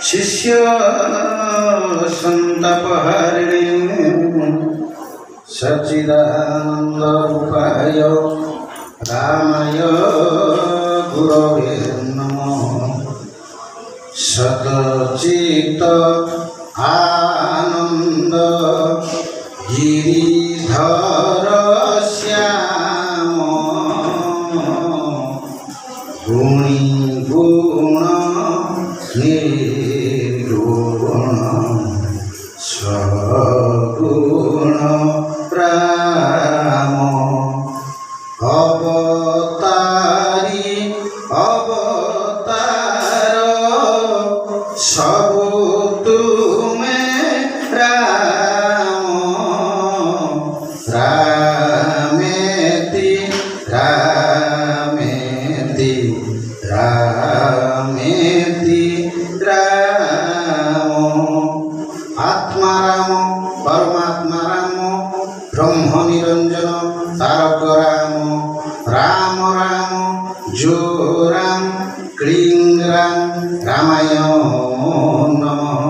शिष्य संतापहारिणे सच्चिदानंद रूपाय रामाय गुरवे नमः। सतचित आनंद गिरिधर श्याम गुणी गुण निर्गुण स्वगुण राम अवतारी अवतार सबु तुमे राम रामेति रामेति रामेति राम आत्मा राम परमात्मा राम ब्रह्म निरंजन तारक राम राम राम जो राम क्लीं राम रामाय नमः।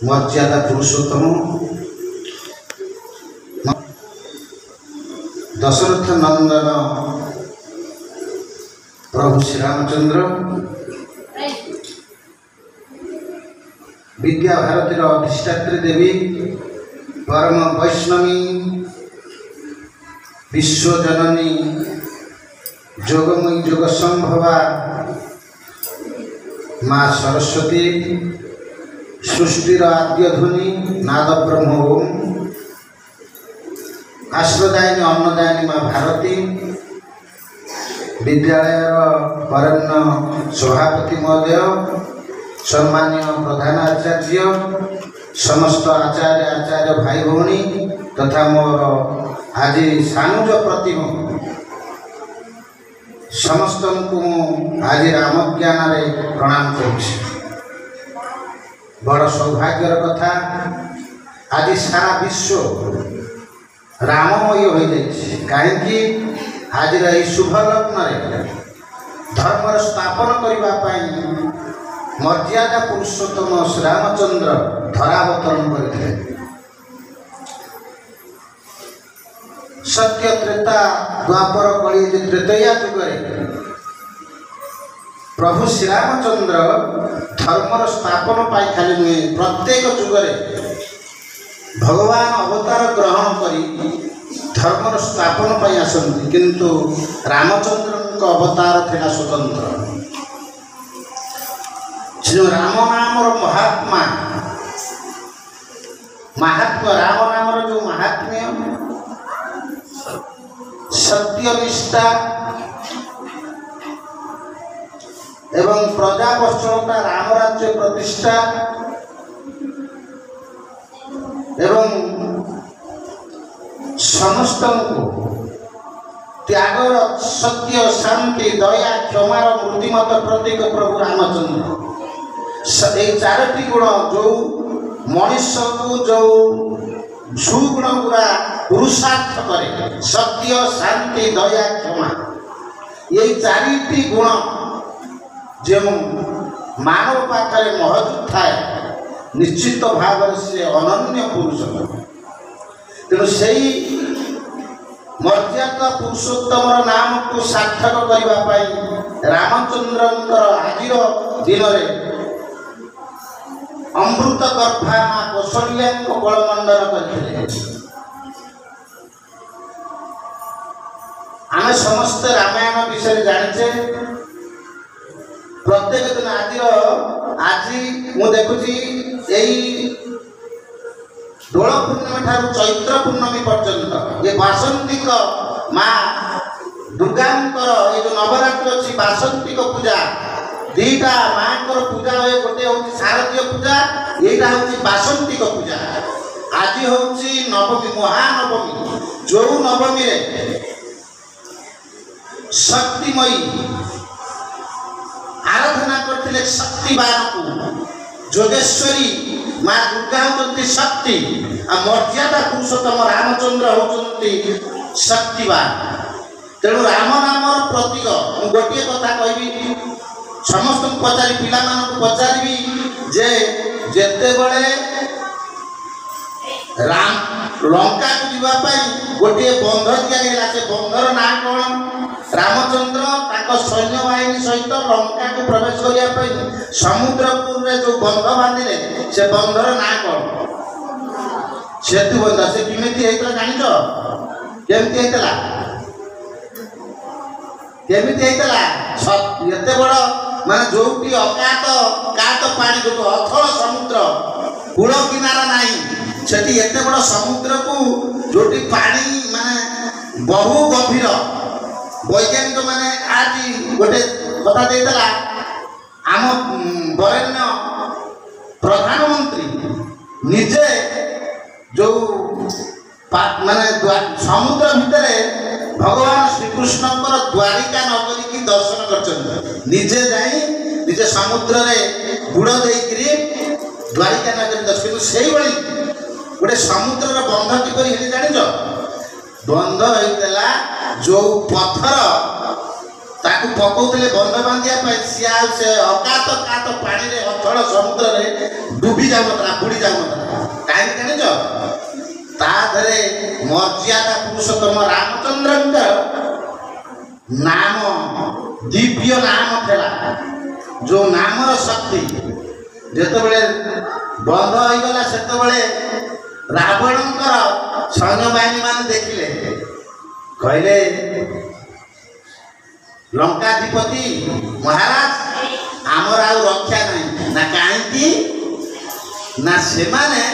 मर्यादा पुरुषोत्तम दशरथ नंदन प्रभु श्री रामचंद्र विद्या भारतीर अधिष्ठात्री देवी परम वैष्णवी विश्वजननी जोगमयी जोग संभवा माँ सरस्वती सृष्टिर आद्य ध्वनि नाद ब्रह्म ओम आश्रदायिनी अन्नदायिनी माँ भारती विद्यालय वरेण्य सभापति महोदय सम्मान्य प्रधान आचार्य समस्त आचार्य आचार्य भाई भौणी तथा मोर आज सानुज प्रतिम समस्त को आज राम ज्ञान प्रणाम कर बड़ सौभाग्यर कथा आज सारा विश्व राममय हो जाए कहीं आज शुभ लग्न धर्म स्थापन करने मर्यादा पुरुषोत्तम श्री रामचंद्र धरावतरण करते सत्य त्रेता द्वापर कली त्रेतया जुगे प्रभु श्री रामचंद्र धर्मर स्थापन पाई खाली नुहे प्रत्येक जुगे भगवान अवतार ग्रहण करी धर्मर स्थापन पाई आसती किंतु रामचंद्र अवतार थिला स्वतंत्र जो राम नामर महात्मा महात्मा राम नामर जो महात्म्य सत्यनिष्ठा एवं प्रजा वत्सलता राम राज्य प्रतिष्ठा एवं समस्त त्यागर सत्य शांति दया क्षमार मूर्तिमत प्रतीक प्रभु रामचंद्र ये चारोटी गुण जो मनुष्य को जो सुगुण गुरा पुरुषार्थ करे सत्य शांति दया क्षमा ये चारिटी गुण जो मानव पाखरे महजूद थाए निश्चित भाव से अनन्य पुरुष तेणु से मर्यादा पुरुषोत्तम नाम को सार्थक करने रामचंद्र आज दिन में अमृत गर्भा माँ कौशल्या कलमंडन करते आम समस्त रामायण विषय जाचे प्रत्येक दिन आज मु देखुची दोल पूर्णिमा ठार चैत्र पूर्णमी पर्यंत ये बासंतिक माँ दुर्गांकर ये जो नवरात्रि अच्छी बासंतिक पूजा दीटा माँ पूजा हुए गोटे हूँ शारदीय पूजा यहाँ हूँ बासंतिक पूजा आज हूँ नवमी महानवमी जो नवमी शक्तिमयी आराधना करते शक्तिवान को जोगेश्वरी माँ दुर्गा होती शक्ति आ मर्यादा पुरुषोत्तम रामचंद्र होती शक्तिवान तेणु राम नाम प्रतीक गोटे कथा कहि समस्त पचारि पिला पचारि जे जेतेबेले राम लंका को जीवाई गोटे बंध या से बंधर ना कौन रामचंद्र सैन्य बाहिनी सहित लंका को प्रवेश करने समुद्रपुर जो बंध बांधिले से बंधर ना कौन सेतु बंध से किमिति जान केमती एत बड़ माने जो अकात कात पानी जो अथल समुद्र कूल किनारा नहीं सेठी एते बड़ समुद्र को जोटी पानी माने बहु गंभीर वैज्ञानिक माने आज गोटे कथा देला आम बरेण्य प्रधानमंत्री निजे जो माने समुद्र भितर भगवान श्रीकृष्ण द्वारिका नगरी की दर्शन कर निजे जाई निजे समुद्र रे बुड़ देकरी द्वारिका नगरी दर्शन से गोटे समुद्र बंध किपरि हेली जानिछ बंध होइतला जो पत्थर ताकू पकाउतले बंध बांधिया से अकात कात पानी रे अथल समुद्र रे डूबी जाउतला बुड़ी जाउतला काहे जानिछ ता धरे मर्यादा पुरुषोत्तम रामचंद्र नाम दिव्य नाम थेला जो नामर शक्ति जेतेबेले बंध होइगला सेतेबेले रावणकर सैन्य बाहिनी मान देखिले कहले लंकाधिपति महाराज आमर आउ रक्षा नहीं ना कहीं ना से माने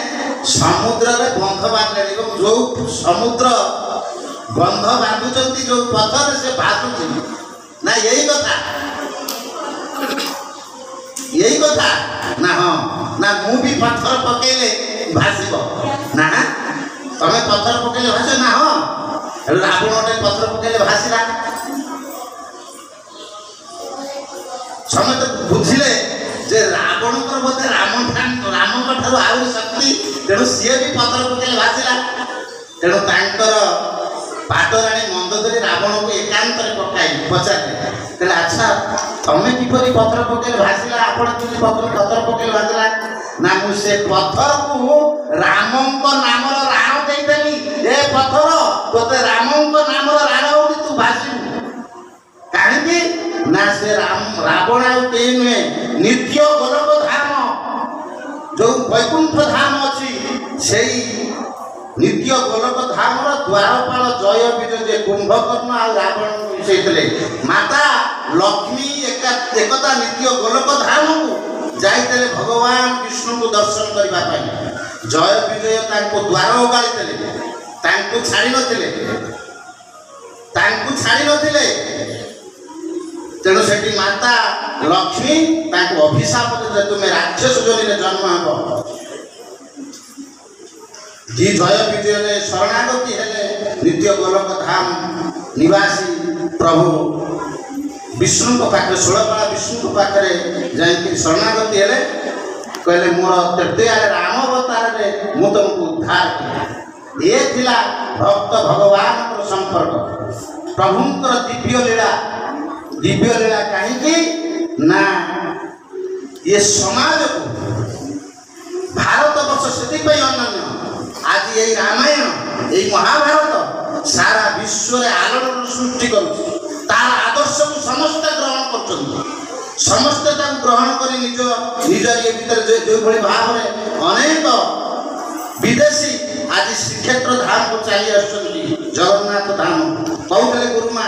समुद्र रे बंध बांधले जो समुद्र बंध बांधुचंती जो पत्थर से भासुची ना यही कथा ना हाँ ना मु भी पत्थर पकेले भाषिब ना तमें पत्थर पकेले भाष ना हाँ रावण गोटे पत्थर पकेले भाषिला समस्त बुझिले जे रावण बोधे राम ठारू आहुरी शक्ति तेणु सी भी पत्थर पकेले भाषिला तेणु तांकर पाटराणी मंदोदरी रावण को एकांत पकाई पचारे अच्छा तमें किपरि पत्थर पकेले भाषिला आपण कि पत्थर पकेले भाषिला ना मुझे पत्थर को रामंक नामर राण देदेली ए पत्थर तोते रामंक नामर राण होगी तू भाषिबू कहीं ना से रावण आए नुहे नित्य गोलक धाम जो वैकुंठ धाम अच्छी से नित्य गोलक धाम द्वारपाल जय विजय कुंभकर्ण आ रावण मिसैले माता लक्ष्मी एकता नित्य गोलक धाम को जाइते भगवान विष्णु को दर्शन करने जय विजय द्वार ओगाड़ी छाड़ी नथिले तेणु से माता लक्ष्मी अभिशाप दे तुम्हें राक्षस जोनि जन्म हम जी जय विजय शरणागति हेले नित्य गोलक धाम निवासी प्रभु विष्णु को पाखे 16 पाला विष्णु को पाखे जाइए शरणागति हेले कहले मोर तृतीय राम अवतार रे मु तुमको उद्धार किया ये थिला भक्त भगवान संपर्क प्रभुंकर दिव्य लीला कहीं ना ये समाज को भारत वर्ष से अनन्य आज यही रामायण यही महाभारत सारा विश्व रे आलोड़न सृष्टि करुच्ची तार आदर्श को समस्त ग्रहण कर समस्ते ग्रहण कर निज ये भीतर जो भाव में अनेक विदेशी आज श्रीक्षेत्र धाम को चली जगन्नाथ धाम कहते गुरुमा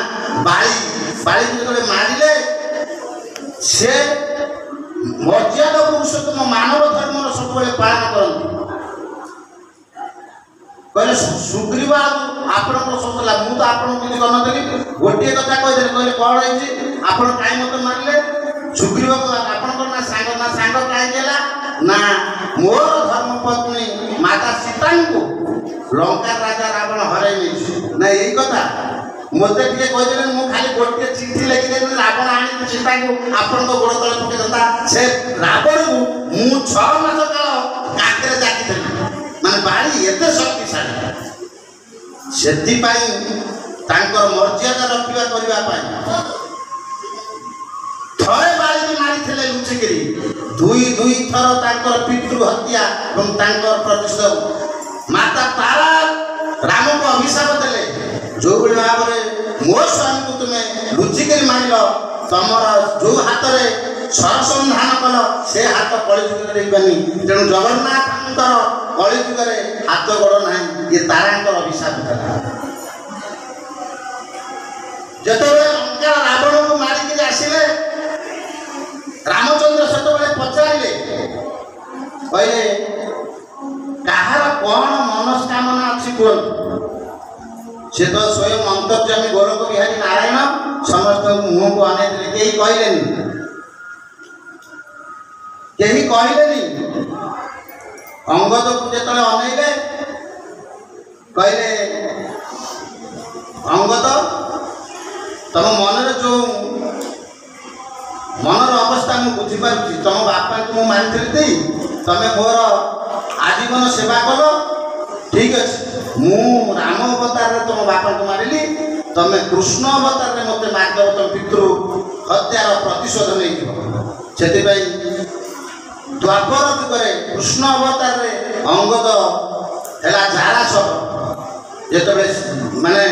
बाड़ी जो मारिले से मर्यादा पुरुषोत्तम मानव धर्म सब पालन करते कहले सुग्रीव आपण सोचला मु तो आपन किसी करनथली गोटे कथा कहले कहले कौन है आपण काई मत मारले सुग्रीव आपण ना सांग काई गेला ना मोर धर्मपत्नी माता सीता को लंका राजा रावण हराई नहीं ना यही कथा मत टे कहते मु खाली गोटे चिठी लिखि दे रावण आनी सीता को आपण गोड़ तले पके दता से रावण को मु 6 मास काल काकरे जाकी माने बाड़ी एते शक्तिशाली से मर्यादा रखा करने थरे बाड़ी मारिथिले लुचिकिरी दुई थर तांकर पितृ हत्या एवं तांकर प्रतिशोध माता तारा राम को अभिशाप देले जो भाव में मो स्वामी को तुम्हें लुचिकिरी मारिल तमर जो हाथ में सरसंधान कल से हाथ कलिजुग तेणु जगन्नाथ कलिजुग हाथ गोड़ ना ये तारा अभिशाप था जो लंका रावण को मारिक आसिले रामचंद्र से पचारे कहले कहार कौन मनस्कामना अच्छी कहूँ से तो स्वयं अंतर्यामी गोलक बिहारी नारायण समस्त मुह को अनेक कहीं कहले अंगद को जो अनेले कहले अंगद तुम मन जो मनर अवस्था मुझे बुझीपार तुम बापा को मारी तुम्हें मोर आजीवन सेवा कल ठीक अच्छे मु राम अवतार तुम बापा को मारिली तुम्हें कृष्ण अवतार मत मारिदेव तुम पितृ हत्यार प्रतिशोध नहीं से द्वापर जुगे कृष्ण अवतार अंगद है जारा सब जो माने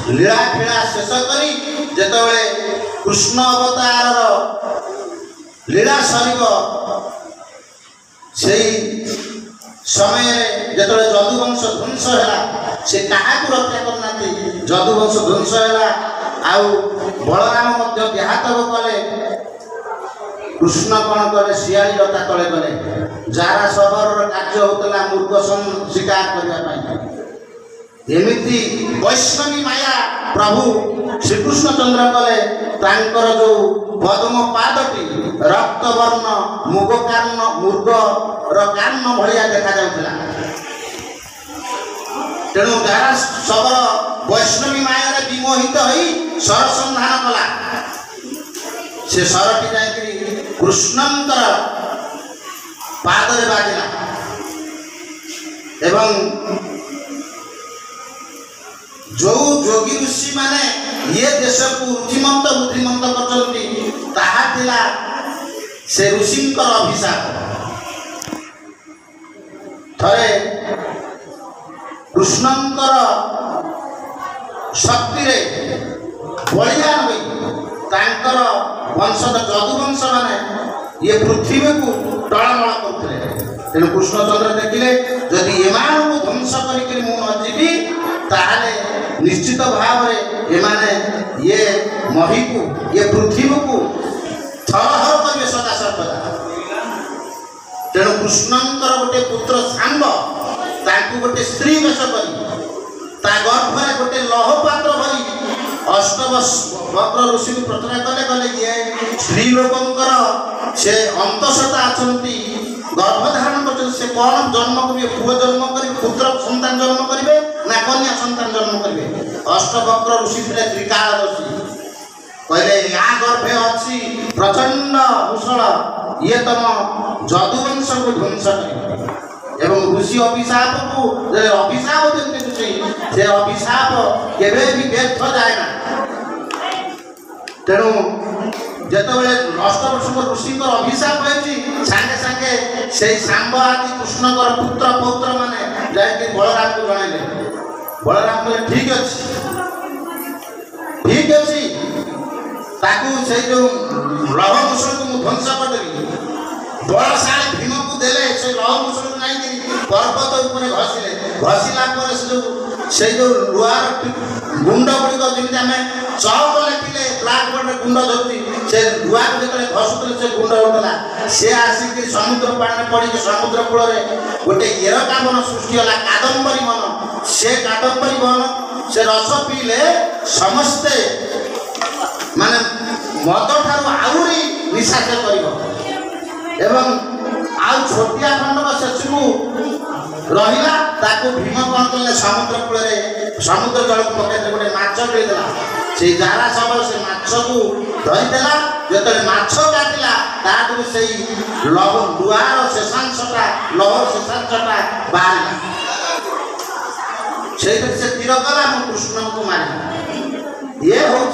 लीला खेला शेष करी जेतबेले कृष्ण अवतार लीला सरीब से समय जेतबेले जदुवंश ध्वंस है से क्या रक्षा करना जदुवंश ध्वंस है आउ बलराम देहातक कले कृष्ण कौन कले शियाली लता तले कले जारा सहर कार्य होता मूर्ख शिकार करने एमती वैष्णवी माया प्रभु श्रीकृष्ण चंद्र कले तांकर जो पद्म पादटी रक्तवर्ण मुग कारण मृगर कारण भाया देखा जाउथला तेणु जारा सबर वैष्णवी माया विमोहित हो सर संधान कला से सरटी जाकरी कृष्णंकर पादरे बाजिला एवं जो जोगी ऋषि माने ये देश को रुचिमंत बुद्धिमंत करला से ऋषि अभिशाप थरे कृष्णंकर शक्ति रे बलिदान होकर वंशज जदुवंश माने ये पृथ्वी को टळमळ करते तेणु कृष्णचंद्र देखिले जदि एमान को ध्वंस करी मु न जीवी ताहले निश्चित भाव एमाने ये मही को ये पृथ्वी को थरहर करेंगे सदा सर्वदा तेणु कृष्णंकर गोटे पुत्र सांब ताकू गोटे स्त्री वेश करी ता गर्भरे गोटे लौहपात्र भरी अष्टवक्र ऋषि को प्रार्थना कले कले ये स्त्री लोकंकर से अंतसता अछंती गर्भधारण कर से कौन जन्म करेंगे पुओ जन्म कर पुत्र संतान जन्म करेंगे ना कन्या संतान जन्म करेंगे अष्टवक्र ऋषि थे त्रिकालदर्शी कहले या गर्भे अच्छी प्रचंड मुसल ये तुम जदुवंश को ध्वंस कर एवं ऋषि अभिशाप को अभिशाप देते से अभिशाप केवे भी व्यर्थ जाए ना तेणु जेतबेले अष्टवर्ष ऋषि अभिशाप होती सांगे सांगे से सांब आदि कृष्णकर पुत्र पौत्र माने जाके बलराम को जणाइले बलराम कहले ठीक अच्छी ताकू से जो लौह मुसल को ध्वंस करदेवी बलशाली भीम को देले से लौह मुसल को नहीं पर्वत ऊपर घसिले घसिला पर से जो लुहार गुंड गुड़िक जमी आम चौक लेखिले ब्लाक बोर्ड गुंड धरती से लुहा को जो घसुले से गुंड होता सी आसिक समुद्र पानी पड़ी समुद्र कूल गोटे एरकावन सृष्टि है कादम्बरी वन से कादम्बरी वन से रस पीले समस्ते माने मद ठार आहरी निशा से कर एवं आउ छोटिया खंडक शेषू रहा ताको भीम कौन कले समुद्र कूल समुद्र जल को पकड़ गोटे माछ मिलला से जारा सब से माछ को धरीदेला जो माछ काटिला ताकू से लव लुहार शेषांशटा लहर शेषांशटा बाहर से तीर कला कृष्ण को मार ये हूँ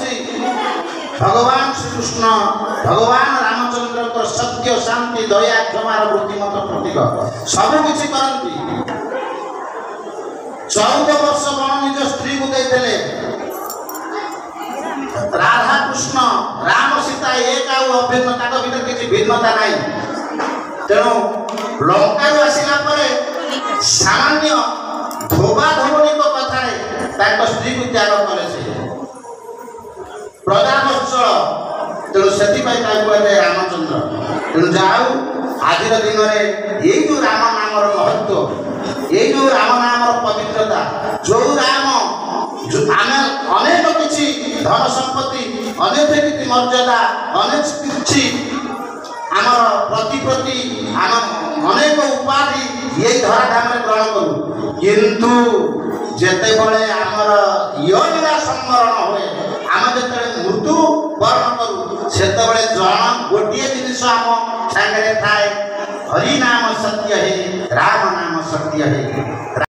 भगवान श्रीकृष्ण भगवान रामचंद्र सत्य शांति दया क्षमार वृत्तिमत प्रतीक सब किसी करती 14 वर्ष बण निज स्त्री को देते राधा कृष्ण राम सीता एक अभिन्नता भर किसी भिन्नता नहीं तेणु लंका आसला सामान्य धोबा धोबनी कथा स्त्री को त्याग करे से प्रजावत्सल तेणु से रामचंद्र तेणु जाऊ आज दिन में ये जो राम नाम महत्व ये जो राम नाम पवित्रता जो राम जो आम अनेक किसी धन संपत्ति अनेक किसी मर्यादा अनेक किसी आमर प्रति आम अनेक उपाधि ये धराधाम में ग्रहण करूँ किंतु जेते बड़े आमर लीला संवरण हुए आम जो मृत्यु वर्ण करूँ से जन गोटे जिनिस आम सागर थाए हरि नाम सत्य है राम नाम सत्य है।